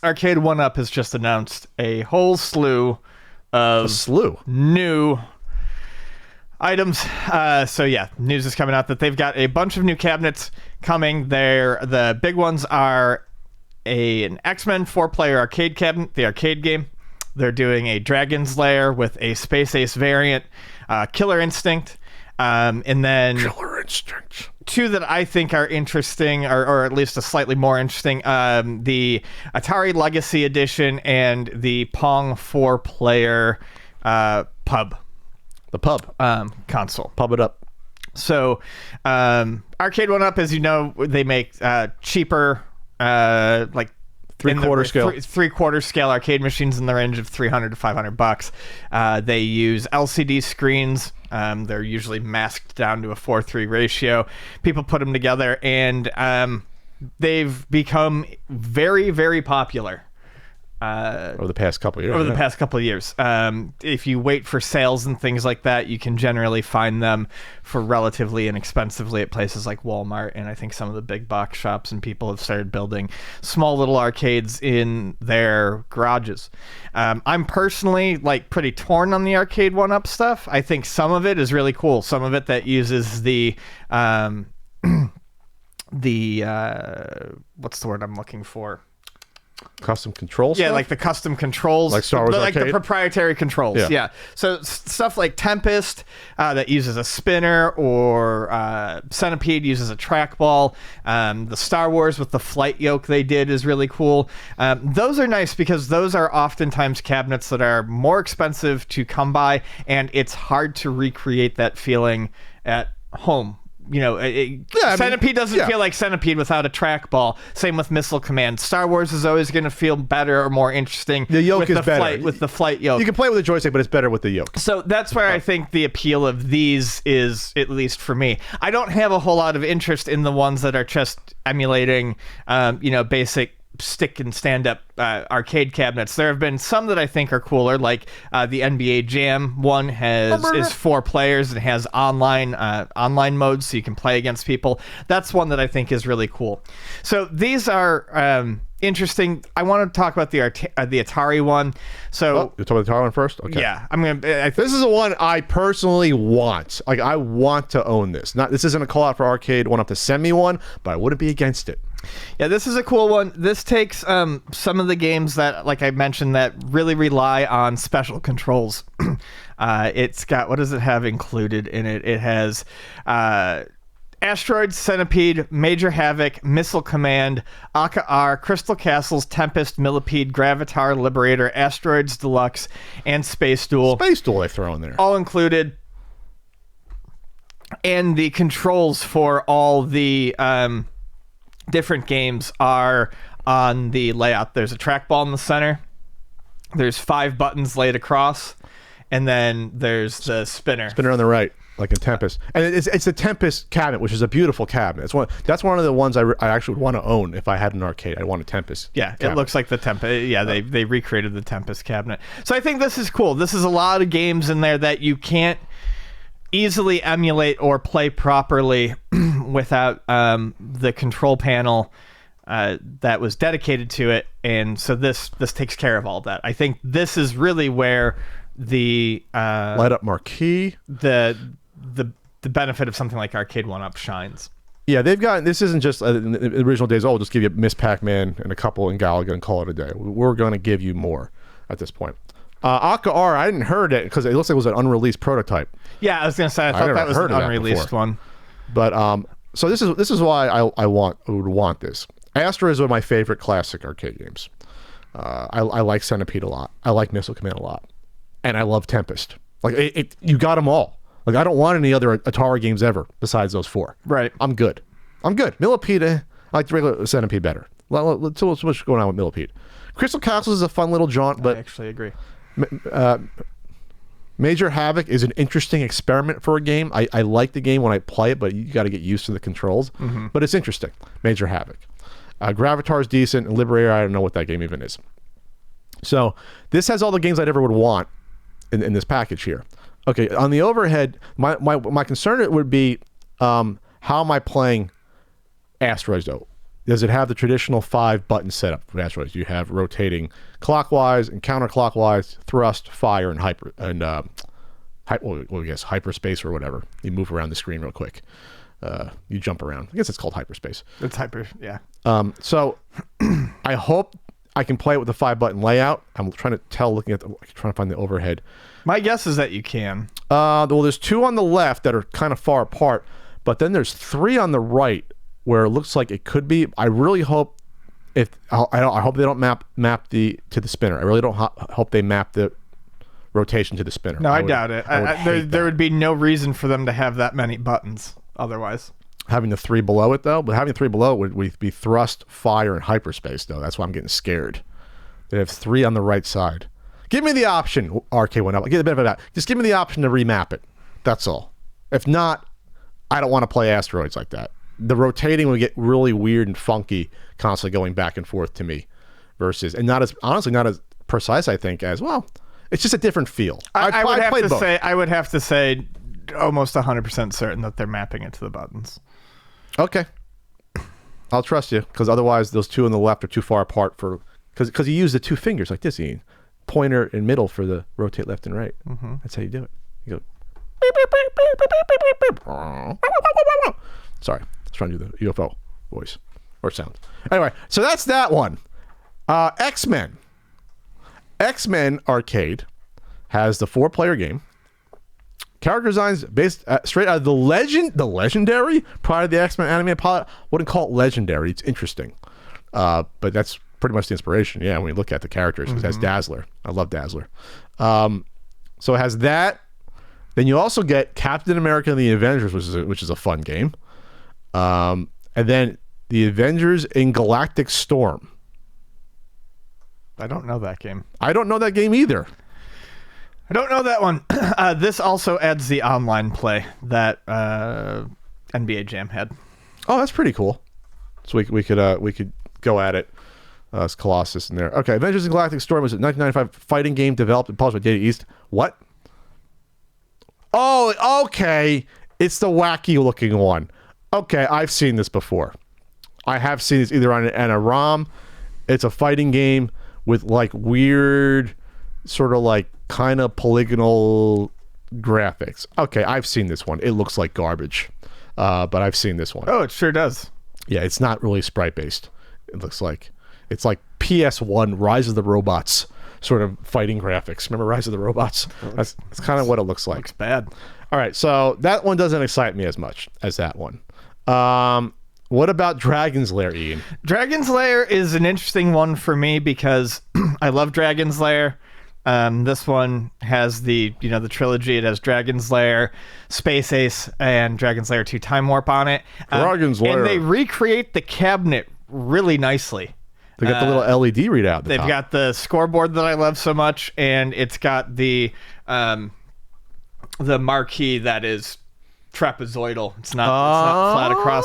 Arcade1Up has just announced a whole slew of new items. So yeah, news is coming out that they've got a bunch of new cabinets coming. The big ones are an X-Men 4-player arcade cabinet, the arcade game. They're doing a Dragon's Lair with a Space Ace variant, Killer Instinct, and then Killer Instinct. Two that I think are interesting, or at least a slightly more interesting, the Atari Legacy Edition and the Pong 4-player pub. The pub. Console. Pub it up. So Arcade1Up, as you know, they make cheaper, like three-quarter scale. Three-quarter scale arcade machines in the range of $300 to $500. They use LCD screens. They're usually masked down to a 4:3 ratio. People put them together, and they've become very, very popular. Over the past couple of years. If you wait for sales and things like that, you can generally find them for relatively inexpensively at places like Walmart, and I think some of the big box shops, and people have started building small little arcades in their garages. I'm personally pretty torn on the Arcade1Up stuff. I think some of it is really cool. Some of it that uses the what's the word I'm looking for? Custom controls. Yeah, stuff? like the custom controls, like Star Wars like Arcade? the proprietary controls. Yeah. So stuff like Tempest that uses a spinner, or Centipede uses a trackball. The Star Wars with the flight yoke they did is really cool. Those are nice because those are oftentimes cabinets that are more expensive to come by, and it's hard to recreate that feeling at home. You know, Centipede doesn't feel like Centipede without a trackball. Same with Missile Command. Star Wars is always going to feel better or more interesting. The yoke is better. With the flight yoke. You can play with a joystick, but it's better with the yoke. So that's where I think the appeal of these is, at least for me. I don't have a whole lot of interest in the ones that are just emulating, basic stick and stand-up arcade cabinets. There have been some that I think are cooler, like the NBA Jam one is 4 players and has online modes, so you can play against people. That's one that I think is really cool. So these are interesting. I want to talk about the Atari one. So you're talking about the Atari one first? Okay. Yeah, I'm gonna. This is the one I personally want. Like, I want to own this. This isn't a call out for Arcade1Up to send me one, but I wouldn't be against it. Yeah, this is a cool one. This takes some of the games that, like I mentioned, that really rely on special controls. It's got, what does it have included in it? It has Asteroids, Centipede, Major Havoc, Missile Command, Aka-R, Crystal Castles, Tempest, Millipede, Gravitar, Liberator, Asteroids Deluxe, and Space Duel. Space Duel they throw in there. All included. And the controls for all the different games are on the layout. There's a trackball in the center. There's 5 buttons laid across. And then there's the spinner. Spinner on the right, like in Tempest. And it's the Tempest cabinet, which is a beautiful cabinet. That's one of the ones I actually would want to own if I had an arcade. I'd want a Tempest. Yeah, cabinet. It looks like the Tempest. Yeah, they recreated the Tempest cabinet. So I think this is cool. This is a lot of games in there that you can't easily emulate or play properly without the control panel that was dedicated to it, and so this takes care of all that. I think this is really where the light up marquee, the benefit of something like Arcade1Up shines. Yeah, they've got, this isn't just in the original days, we'll just give you Miss Pac-Man and a couple in Galaga and call it a day. We're going to give you more at this point. Aka-R, I didn't heard it because it looks like it was an unreleased prototype. Yeah, I was going to say, I thought that was an unreleased one. But so this is why I would want this. Asteroids are my favorite classic arcade games. I like Centipede a lot. I like Missile Command a lot, and I love Tempest. Like you got them all. Like, I don't want any other Atari games ever besides those 4. Right. I'm good. Millipede, I like the regular Centipede better. So much going on with Millipede. Crystal Castles is a fun little jaunt, but I actually agree. Major Havoc is an interesting experiment for a game. I like the game when I play it, but you got to get used to the controls. Mm-hmm. But it's interesting. Major Havoc. Gravitar is decent. And Liberator, I don't know what that game even is. So this has all the games I'd ever would want in this package here. Okay, on the overhead, my concern would be how am I playing Asteroids, though? does it have the traditional 5-button setup for asteroids? You have rotating clockwise and counterclockwise, thrust, fire, and hyperspace or whatever. You move around the screen real quick. You jump around. I guess it's called hyperspace. It's hyper, yeah. So I hope I can play it with the 5-button layout. I'm trying to trying to find the overhead. My guess is that you can. Well, there's 2 on the left that are kind of far apart, but then there's 3 on the right where it looks like it could be. I really hope I hope they don't map to the spinner. I really don't hope they map the rotation to the spinner. No, I doubt it. There would be no reason for them to have that many buttons otherwise. Having the 3 below it, though, but having 3 below it would be thrust, fire, and hyperspace, though. That's why I'm getting scared. They have 3 on the right side. Give me the option, Arcade1Up. Get a bit of that. Just give me the option to remap it. That's all. If not, I don't want to play asteroids like that. The rotating would get really weird and funky, constantly going back and forth to me, and not as precise, I think, as well. It's just a different feel. I would have to say, almost 100% certain that they're mapping it to the buttons. Okay, I'll trust you, because otherwise those 2 on the left are too far apart because you use the 2 fingers like this, Ian. Pointer and middle for the rotate left and right. Mm-hmm. That's how you do it. You go. Beep, beep, beep, beep, beep, beep, beep, beep. Sorry, I was trying to do the UFO voice or sound. Anyway, so that's that one. XMen. XMen Arcade has the 4-player game. Character designs based straight out of the legendary prior to the XMen anime pilot. Wouldn't call it legendary. It's interesting, but that's pretty much the inspiration. Yeah, when you look at the characters, it has Dazzler. I love Dazzler. So it has that. Then you also get Captain America and the Avengers, which is a fun game. And then the Avengers in Galactic Storm. I don't know that game. I don't know that game either. I don't know that one. This also adds the online play that NBA Jam had. Oh, that's pretty cool. So we could go at it. It's Colossus in there. Okay, Avengers in Galactic Storm was a 1995 fighting game developed and published by Data East. What? Oh, okay. It's the wacky looking one. Okay, I've seen this before. I have seen this either on a ROM. It's a fighting game with like weird, sort of like kind of polygonal graphics. Okay, I've seen this one. It looks like garbage, but I've seen this one. Oh, it sure does. Yeah, it's not really sprite based. It looks like it's like PS1 Rise of the Robots sort of fighting graphics. Remember Rise of the Robots? That's kind of what it looks like. Looks bad. All right, so that one doesn't excite me as much as that one. What about Dragon's Lair, Ian? Dragon's Lair is an interesting one for me because I love Dragon's Lair. This one has the trilogy. It has Dragon's Lair, Space Ace, and Dragon's Lair 2 Time Warp on it. Dragon's Lair. And they recreate the cabinet really nicely. They got the little LED readout. They've got the scoreboard that I love so much, and it's got the marquee that is trapezoidal. It's not flat across.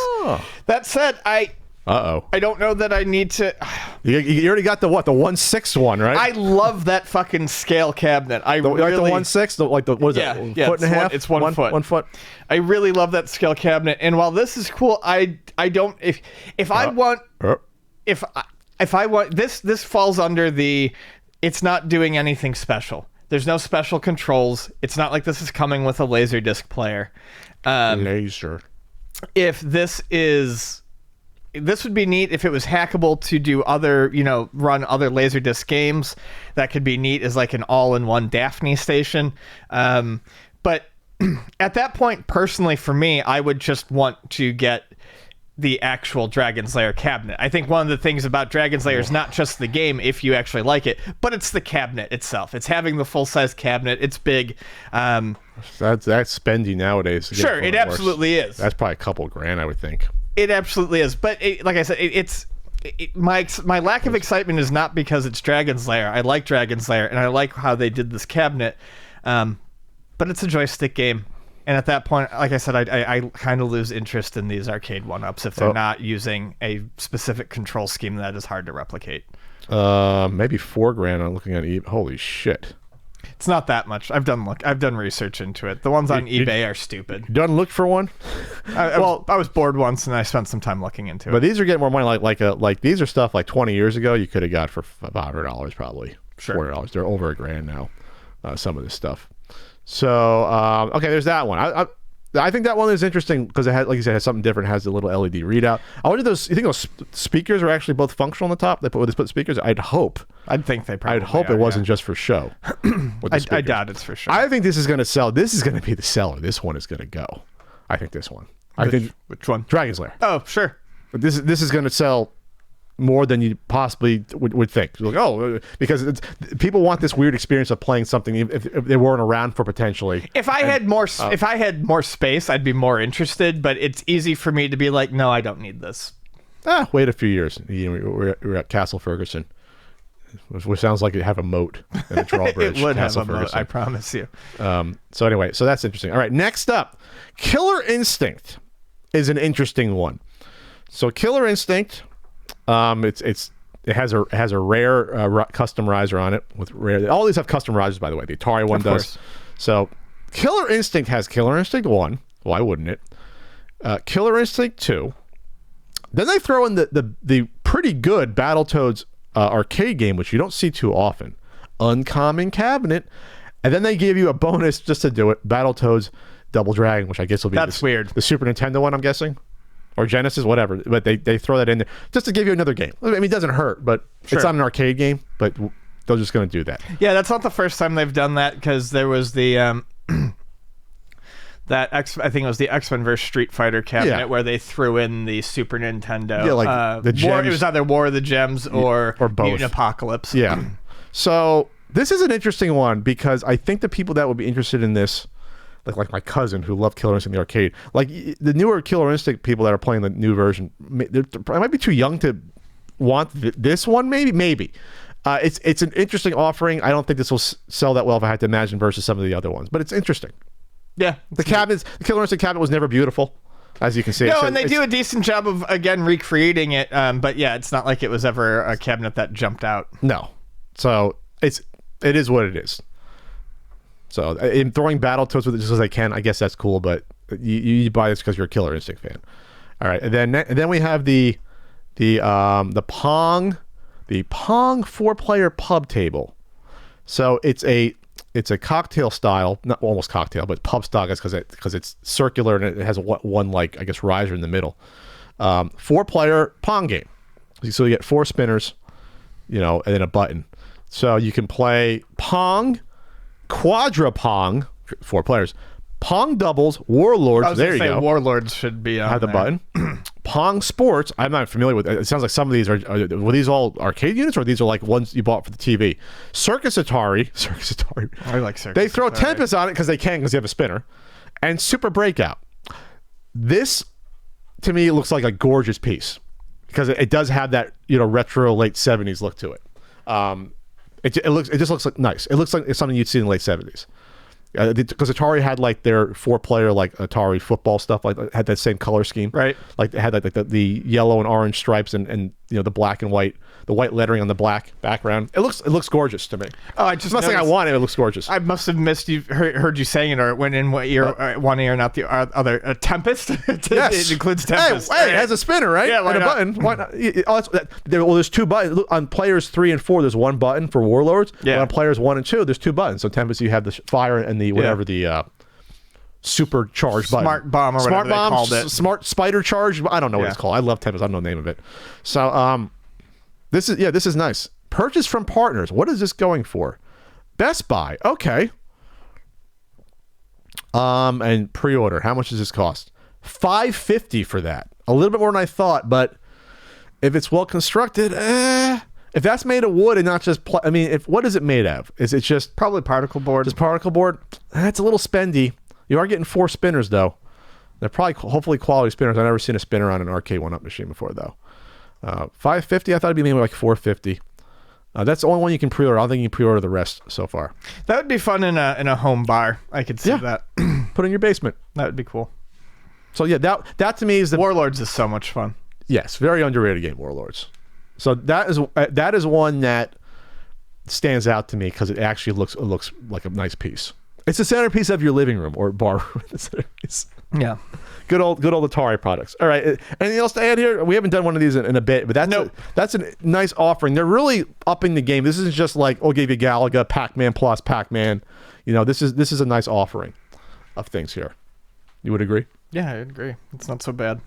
That said, I don't know that I need to. You already got the 1/6 one, right? I love that fucking scale cabinet. Like the 1/6, what is it? Foot and a half? It's 1 foot. 1 foot. I really love that scale cabinet. And while this is cool, I don't. If I want this falls under the. It's not doing anything special. There's no special controls. It's not like this is coming with a Laserdisc player. Laser. If this would be neat if it was hackable to do other, run other Laserdisc games. That could be neat as like an all-in-one Daphne station. But at that point, personally, for me, I would just want to get the actual Dragon's Lair cabinet. I think one of the things about Dragon's Lair is not just the game, if you actually like it, but it's the cabinet itself. It's having the full-size cabinet. It's big. That's spendy nowadays. Sure, it absolutely is. That's probably a couple grand, I would think. It absolutely is. But like I said, my lack of excitement is not because it's Dragon's Lair. I like Dragon's Lair, and I like how they did this cabinet. But it's a joystick game. And at that point, like I said, I kind of lose interest in these Arcade1Ups if they're not using a specific control scheme that is hard to replicate. Maybe $4 grand. I'm looking at it. Holy shit! It's not that much. I've done research into it. The ones on eBay are stupid. You done look for one? I was bored once and I spent some time looking into it. But these are getting more money. Like these are stuff like 20 years ago you could have got for $500 probably. Sure. $400. They're over $1,000 now. Some of this stuff. So okay, there's that one. I think that one is interesting because it has, like you said, has something different. It has the little LED readout. I wonder you think those speakers are actually both functional on the top? They put speakers. I'd think they probably. I'd hope it wasn't just for show. I doubt it's for show. I think this is going to sell. This is going to be the seller. This one is going to go. I think this one. Which one? Dragon's Lair. Oh, sure. But this is going to sell more than you possibly would think. Like, because people want this weird experience of playing something if they weren't around for potentially. If I had more space, I'd be more interested. But it's easy for me to be like, no, I don't need this. Wait a few years. We're at Castle Ferguson, which sounds like it have a moat and a drawbridge. It would Castle have a Ferguson. moat, I promise you. So anyway, so that's interesting. All right, next up, Killer Instinct is an interesting one. So Killer Instinct. It has a rare custom riser on it with rare. All these have custom risers, by the way. The Atari one does. So Killer Instinct has Killer Instinct 1. Why wouldn't it? Killer Instinct 2. Then they throw in the pretty good Battletoads arcade game, which you don't see too often. Uncommon Cabinet. And then they give you a bonus just to do it. Battletoads Double Dragon, which I guess will be weird. The Super Nintendo one, I'm guessing. Or Genesis, whatever, but they throw that in there just to give you another game. I mean, it doesn't hurt, but It's not an arcade game, but they're just going to do that. Yeah, that's not the first time they've done that, because there was the I think it was the XMen vs Street Fighter cabinet where they threw in the Super Nintendo. Yeah, like the Gems. It was either War of the Gems or both. Mutant Apocalypse. Yeah. So this is an interesting one because I think the people that would be interested in this, like my cousin who loved Killer Instinct in the arcade, like the newer Killer Instinct people that are playing the new version, I might be too young to want this one. Maybe. It's an interesting offering. I don't think this will sell that well if I had to imagine versus some of the other ones, but it's interesting. Yeah, the Killer Instinct cabinet was never beautiful, as you can see. No, and they do a decent job of again recreating it. But yeah, it's not like it was ever a cabinet that jumped out. No, so it is what it is. So in throwing Battletoads with it just as I can, I guess that's cool. But you buy this because you're a Killer Instinct fan. All right, and then we have the Pong 4-player pub table. So it's a cocktail style, not almost cocktail, but pub style, because it's circular and it has one like I guess riser in the middle. 4-player Pong game. So you get 4 spinners, and then a button. So you can play Pong. Quadra Pong, 4 players. Pong doubles, Warlords. There you go. Warlords should be on have the there. button. Pong Sports. I'm not familiar with it. It sounds like some of these were these all arcade units, or these are like ones you bought for the TV? Circus Atari. I like Circus. They throw Atari. Tempest on it because you have a spinner, and Super Breakout. This, to me, looks like a gorgeous piece because it does have that retro late 70s look to it. It just looks like nice. It looks like it's something you'd see in the late 70s. Because Atari had like their 4-player like Atari football stuff, like had that same color scheme, right? Like it had like the yellow and orange stripes and the black and white, the white lettering on the black background. It looks gorgeous to me. Oh, I just not saying I want it. It looks gorgeous. I must have missed you, heard you saying it, or it went in one ear, not the other. Tempest. Yes, it includes Tempest. Hey, it has a spinner, right? Yeah, why and a not? button. Why not? There's 2 buttons on players 3 and 4. There's 1 button for Warlords. Yeah. But on players 1 and 2, there's 2 buttons. So Tempest, you have the fire and the whatever the supercharged button. Smart bomb or whatever they called it. Smart spider charge. I don't know what it's called. I love Tempest. I don't know the name of it. So this is nice. Purchase from partners. What is this going for? Best Buy. Okay. And pre-order. How much does this cost? $550 for that. A little bit more than I thought, but if it's well constructed, if that's made of wood and not just what is it made of? Is it just probably particle board? Just particle board. That's a little spendy. You are getting 4 spinners though. They're probably hopefully quality spinners. I've never seen a spinner on an Arcade1Up machine before though. $550. I thought it'd be maybe like $450. That's the only one you can pre-order. I don't think you can pre-order the rest so far. That would be fun in a home bar. I could see that. Put in your basement. That would be cool. So yeah, that to me is Warlords is so much fun. Yes, very underrated game, Warlords. So that is one that stands out to me because it actually looks like a nice piece. It's the centerpiece of your living room or bar room. The centerpiece. Yeah. Good old Atari products. All right. Anything else to add here? We haven't done one of these in a bit, but that's a nice offering. They're really upping the game. This isn't just like, give you Galaga, Pac-Man plus Pac-Man. This is a nice offering of things here. You would agree? Yeah, I agree. It's not so bad.